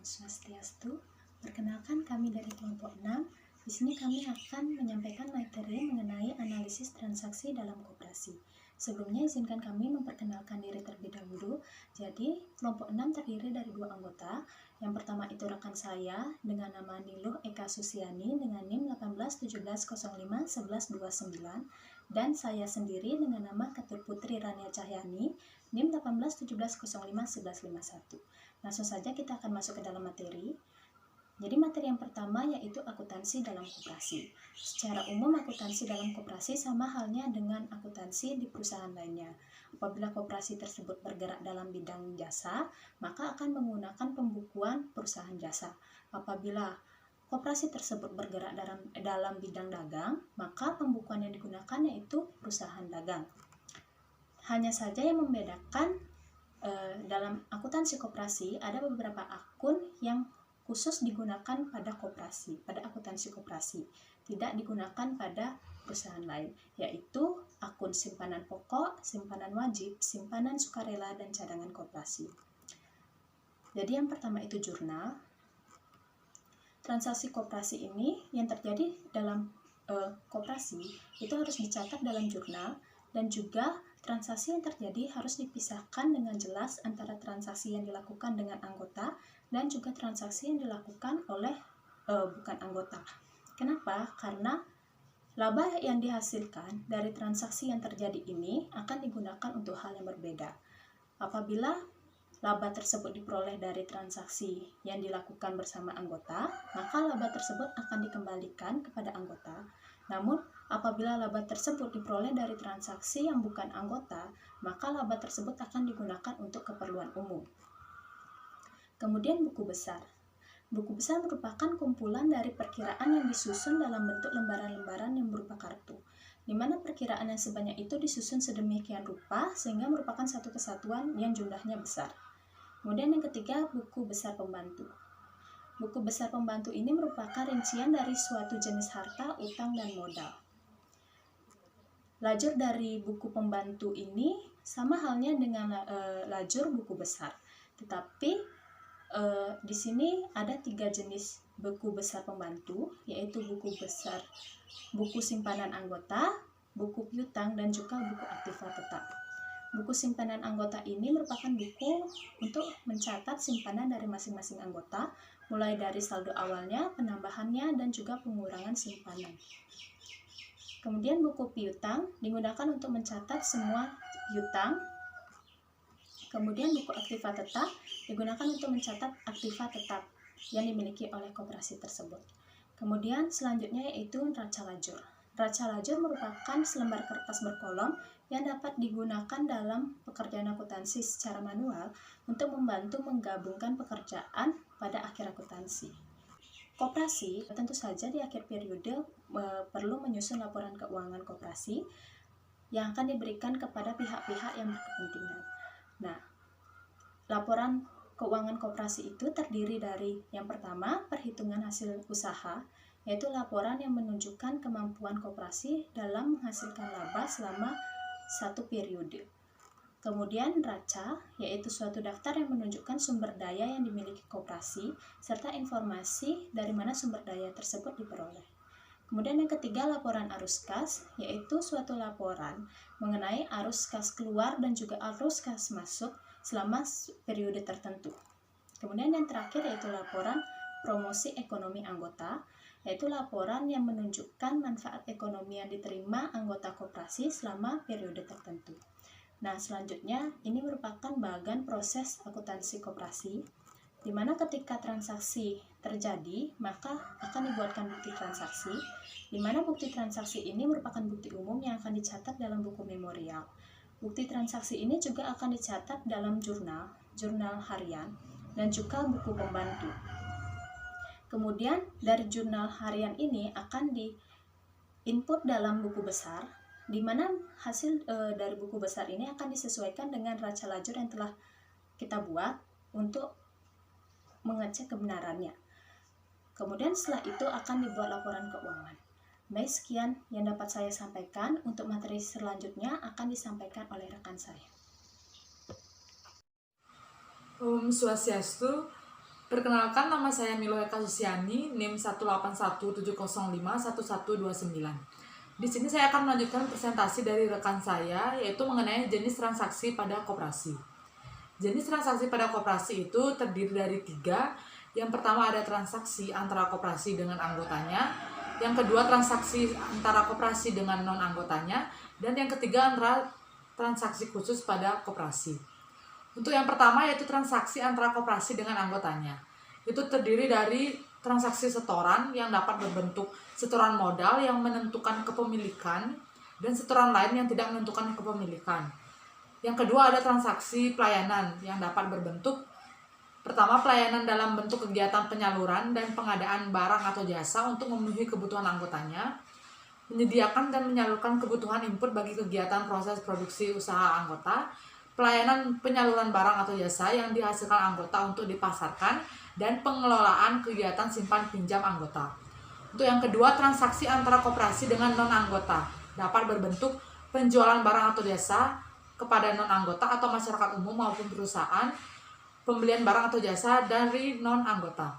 Swastiastu. Perkenalkan, kami dari kelompok 6. Di sini kami akan menyampaikan materi mengenai analisis transaksi dalam koperasi. Sebelumnya izinkan kami memperkenalkan diri terlebih dahulu. Jadi, kelompok 6 terdiri dari 2 anggota. Yang pertama itu rekan saya dengan nama Niluh Eka Susiani dengan NIM 1817051129 dan saya sendiri dengan nama Ketut Putri Rania Cahyani NIM 1817051151. Langsung saja kita akan masuk ke dalam materi. Jadi materi yang pertama yaitu akuntansi dalam koperasi. Secara umum akuntansi dalam koperasi sama halnya dengan akuntansi di perusahaan lainnya. Apabila koperasi tersebut bergerak dalam bidang jasa, maka akan menggunakan pembukuan perusahaan jasa. Apabila koperasi tersebut bergerak dalam bidang dagang, maka pembukuan yang digunakan yaitu perusahaan dagang. Hanya saja yang membedakan dalam akuntansi koperasi ada beberapa akun yang khusus digunakan pada koperasi, pada akuntansi koperasi, tidak digunakan pada perusahaan lain, yaitu akun simpanan pokok, simpanan wajib, simpanan sukarela, dan cadangan koperasi. Jadi yang pertama itu jurnal. Transaksi koperasi ini yang terjadi dalam koperasi itu harus dicatat dalam jurnal, dan juga transaksi yang terjadi harus dipisahkan dengan jelas antara transaksi yang dilakukan dengan anggota dan juga transaksi yang dilakukan oleh bukan anggota. Kenapa? Karena laba yang dihasilkan dari transaksi yang terjadi ini akan digunakan untuk hal yang berbeda. Apabila laba tersebut diperoleh dari transaksi yang dilakukan bersama anggota, maka laba tersebut akan dikembalikan kepada anggota. Namun, apabila laba tersebut diperoleh dari transaksi yang bukan anggota, maka laba tersebut akan digunakan untuk keperluan umum. Kemudian buku besar. Buku besar merupakan kumpulan dari perkiraan yang disusun dalam bentuk lembaran-lembaran yang berupa kartu, di mana perkiraan yang sebanyak itu disusun sedemikian rupa sehingga merupakan satu kesatuan yang jumlahnya besar. Kemudian yang ketiga, buku besar pembantu. Buku besar pembantu ini merupakan rincian dari suatu jenis harta, utang, dan modal. Lajur dari buku pembantu ini sama halnya dengan lajur buku besar, tetapi di sini ada 3 jenis buku besar pembantu, yaitu buku besar, buku simpanan anggota, buku piutang, dan juga buku aktiva tetap. Buku simpanan anggota ini merupakan buku untuk mencatat simpanan dari masing-masing anggota, mulai dari saldo awalnya, penambahannya, dan juga pengurangan simpanan. Kemudian buku piutang digunakan untuk mencatat semua piutang. Kemudian buku aktiva tetap digunakan untuk mencatat aktiva tetap yang dimiliki oleh koperasi tersebut. Kemudian selanjutnya yaitu neraca lajur. Neraca lajur merupakan selembar kertas berkolom yang dapat digunakan dalam pekerjaan akuntansi secara manual untuk membantu menggabungkan pekerjaan pada akhir akuntansi. Koperasi tentu saja di akhir periode perlu menyusun laporan keuangan koperasi yang akan diberikan kepada pihak-pihak yang berkepentingan. Nah, laporan keuangan koperasi itu terdiri dari yang pertama, perhitungan hasil usaha, yaitu laporan yang menunjukkan kemampuan koperasi dalam menghasilkan laba selama satu periode. Kemudian neraca, yaitu suatu daftar yang menunjukkan sumber daya yang dimiliki koperasi, serta informasi dari mana sumber daya tersebut diperoleh. Kemudian yang ketiga, laporan arus kas, yaitu suatu laporan mengenai arus kas keluar dan juga arus kas masuk selama periode tertentu. Kemudian yang terakhir yaitu laporan promosi ekonomi anggota, yaitu laporan yang menunjukkan manfaat ekonomi yang diterima anggota koperasi selama periode tertentu. Nah, selanjutnya ini merupakan bagian proses akuntansi koperasi, di mana ketika transaksi terjadi, maka akan dibuatkan bukti transaksi, di mana bukti transaksi ini merupakan bukti umum yang akan dicatat dalam buku memorial. Bukti transaksi ini juga akan dicatat dalam jurnal harian, dan juga buku pembantu. Kemudian dari jurnal harian ini akan di-input dalam buku besar, di mana hasil dari buku besar ini akan disesuaikan dengan neraca lajur yang telah kita buat untuk mengecek kebenarannya. Kemudian setelah itu akan dibuat laporan keuangan. Baik, sekian yang dapat saya sampaikan. Untuk materi selanjutnya akan disampaikan oleh rekan saya. Om Swastiastu. Perkenalkan, nama saya Milo Eka Susiani, NIM 18170511129. Di sini saya akan melanjutkan presentasi dari rekan saya, yaitu mengenai jenis transaksi pada koperasi. Jenis transaksi pada koperasi itu terdiri dari 3. Yang pertama ada transaksi antara koperasi dengan anggotanya. Yang kedua transaksi antara koperasi dengan non-anggotanya. Dan yang ketiga antara transaksi khusus pada koperasi. Untuk yang pertama yaitu transaksi antara koperasi dengan anggotanya. Itu terdiri dari transaksi setoran yang dapat berbentuk setoran modal yang menentukan kepemilikan dan setoran lain yang tidak menentukan kepemilikan. Yang kedua ada transaksi pelayanan yang dapat berbentuk pertama pelayanan dalam bentuk kegiatan penyaluran dan pengadaan barang atau jasa untuk memenuhi kebutuhan anggotanya, menyediakan dan menyalurkan kebutuhan input bagi kegiatan proses produksi usaha anggota, pelayanan penyaluran barang atau jasa yang dihasilkan anggota untuk dipasarkan, dan pengelolaan kegiatan simpan pinjam anggota. Untuk yang kedua, transaksi antara koperasi dengan non-anggota dapat berbentuk penjualan barang atau jasa kepada non-anggota atau masyarakat umum maupun perusahaan, pembelian barang atau jasa dari non-anggota.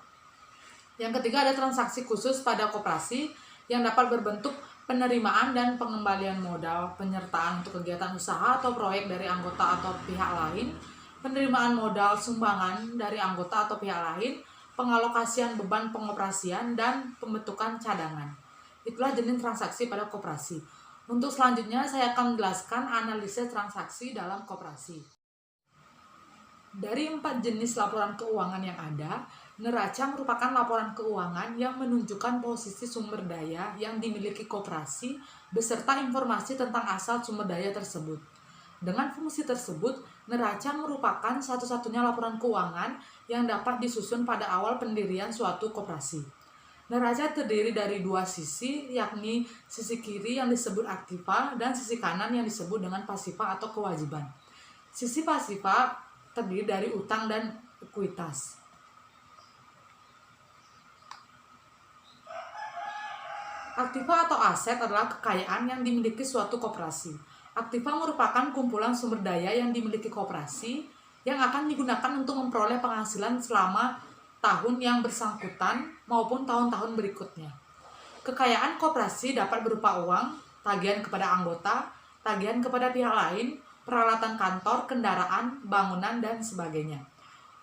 Yang ketiga ada transaksi khusus pada koperasi yang dapat berbentuk penerimaan dan pengembalian modal, penyertaan untuk kegiatan usaha atau proyek dari anggota atau pihak lain, penerimaan modal sumbangan dari anggota atau pihak lain, pengalokasian beban pengoperasian, dan pembentukan cadangan. Itulah jenis transaksi pada koperasi. Untuk selanjutnya saya akan menjelaskan analisis transaksi dalam koperasi. Dari 4 jenis laporan keuangan yang ada, neraca merupakan laporan keuangan yang menunjukkan posisi sumber daya yang dimiliki koperasi beserta informasi tentang asal sumber daya tersebut. Dengan fungsi tersebut, neraca merupakan satu-satunya laporan keuangan yang dapat disusun pada awal pendirian suatu koperasi. Neraca terdiri dari 2 sisi, yakni sisi kiri yang disebut aktiva dan sisi kanan yang disebut dengan pasifa atau kewajiban. Sisi pasifa terdiri dari utang dan ekuitas. Aktiva atau aset adalah kekayaan yang dimiliki suatu koperasi. Aktiva merupakan kumpulan sumber daya yang dimiliki koperasi yang akan digunakan untuk memperoleh penghasilan selama tahun yang bersangkutan maupun tahun-tahun berikutnya. Kekayaan koperasi dapat berupa uang, tagihan kepada anggota, tagihan kepada pihak lain, peralatan kantor, kendaraan, bangunan, dan sebagainya.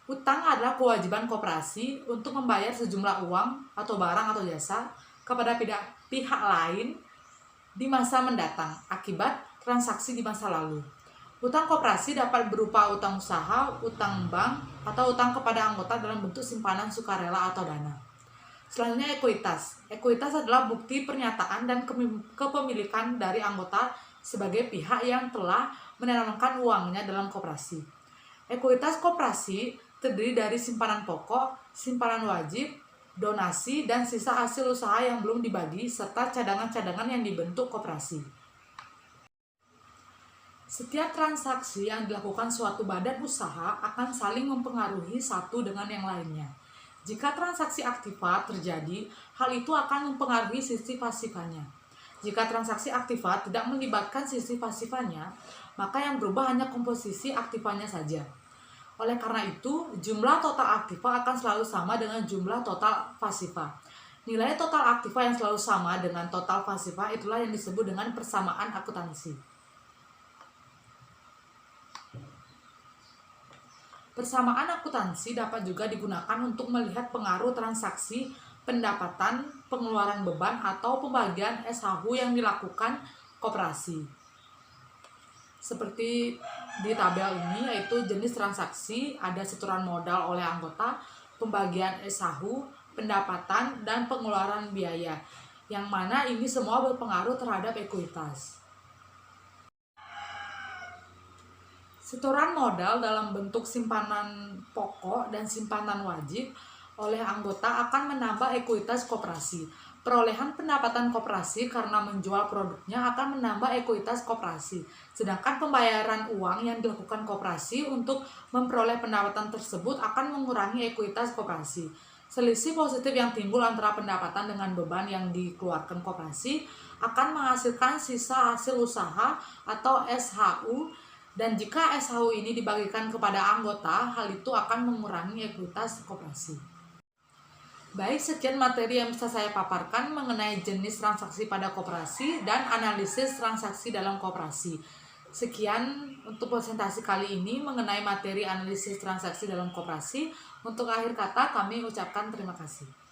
Utang adalah kewajiban koperasi untuk membayar sejumlah uang atau barang atau jasa kepada pihak lain di masa mendatang akibat transaksi di masa lalu. Utang koperasi dapat berupa utang usaha, utang bank, atau utang kepada anggota dalam bentuk simpanan sukarela atau dana. Selanjutnya ekuitas. Ekuitas adalah bukti pernyataan dan kepemilikan dari anggota sebagai pihak yang telah menanamkan uangnya dalam koperasi. Ekuitas koperasi terdiri dari simpanan pokok, simpanan wajib, donasi, dan sisa hasil usaha yang belum dibagi, serta cadangan-cadangan yang dibentuk koperasi. Setiap transaksi yang dilakukan suatu badan usaha akan saling mempengaruhi satu dengan yang lainnya. Jika transaksi aktiva terjadi, hal itu akan mempengaruhi sisi pasifanya. Jika transaksi aktiva tidak melibatkan sisi pasifanya, maka yang berubah hanya komposisi aktivanya saja. Oleh karena itu, jumlah total aktiva akan selalu sama dengan jumlah total pasifa. Nilai total aktiva yang selalu sama dengan total pasifa itulah yang disebut dengan persamaan akuntansi. Persamaan akuntansi dapat juga digunakan untuk melihat pengaruh transaksi, pendapatan, pengeluaran beban, atau pembagian SHU yang dilakukan koperasi. Seperti di tabel ini, yaitu jenis transaksi, ada setoran modal oleh anggota, pembagian SHU, pendapatan, dan pengeluaran biaya, yang mana ini semua berpengaruh terhadap ekuitas. Setoran modal dalam bentuk simpanan pokok dan simpanan wajib oleh anggota akan menambah ekuitas koperasi. Perolehan pendapatan koperasi karena menjual produknya akan menambah ekuitas koperasi. Sedangkan pembayaran uang yang dilakukan koperasi untuk memperoleh pendapatan tersebut akan mengurangi ekuitas koperasi. Selisih positif yang timbul antara pendapatan dengan beban yang dikeluarkan koperasi akan menghasilkan sisa hasil usaha atau SHU Dan jika SHU ini dibagikan kepada anggota, hal itu akan mengurangi ekuitas koperasi. Baik, sekian materi yang bisa saya paparkan mengenai jenis transaksi pada koperasi dan analisis transaksi dalam koperasi. Sekian untuk presentasi kali ini mengenai materi analisis transaksi dalam koperasi. Untuk akhir kata, kami ucapkan terima kasih.